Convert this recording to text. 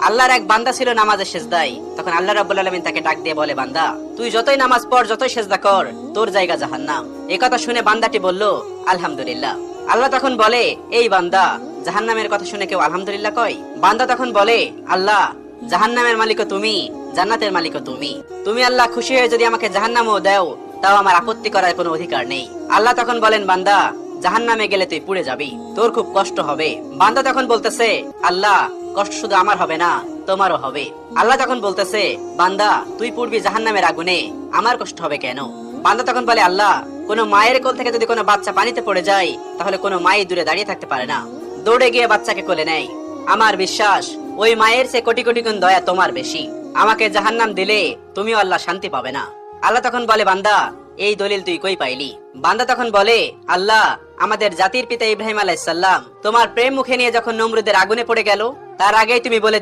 আল্লাহর এক বান্দা ছিল নামাজের সেজদায়। তখন আল্লাহ রাব্বুল আলামিন তাকে ডাক দিয়ে বলে, বান্দা তুই যতই নামাজ পড়, যতই সেজদা কর, তোর জায়গা জাহান্নাম। এই কথা শুনে বান্দাটি বলল, আলহামদুলিল্লাহ। আল্লাহ তখন বলে, এই বান্দা, জাহান্নামের কথা শুনে কেউ আলহামদুলিল্লাহ কয়? বান্দা তখন বলে, আল্লাহ, জাহান্নামের মালিকও তুমি, জান্নাতের মালিকও তুমি। তুমি আল্লাহ খুশি হয়ে যদি আমাকে জাহান্নামও দাও, তাও আমার আপত্তি করার কোনো অধিকার নেই। আল্লাহ তখন বলেন, বান্দা, জাহান্নামে গেলে তুই পুড়ে যাবি, তোর খুব কষ্ট হবে। বান্দা তখন বলতেছে, আল্লাহ, কষ্ট শুধু আমার হবে না, তোমারও হবে। আল্লাহ তখন বলতেছে, বান্দা, তুই পুড়বি জাহান্নামের আগুনে, আমার কষ্ট হবে কেন? বান্দা তখন বলে, আল্লাহ, কোন মায়ের কোল থেকে যদি কোনো বাচ্চা পানিতে পড়ে যায়, তাহলে কোনো মাই দূরে দাঁড়িয়ে থাকতে পারে না, দৌড়ে গিয়ে বাচ্চাকে কোলে নেয়। আমার বিশ্বাস ওই মায়ের চেয়ে কোটি কোটি গুণ দয়া তোমার বেশি। আমাকে জাহান্নাম দিলে তুমিও আল্লাহ শান্তি পাবে না। আল্লাহ তখন বলে, বান্দা, এই দলিল তুই কই পাইলি? বান্দা তখন বলে, আল্লাহ, আমাদের জাতির পিতা ইব্রাহিম আলাইহিস সালাম তোমার প্রেম মুখে নিয়ে যখন নমরুদের আগুনে পড়ে গেল, তার আগেই তুমি বলে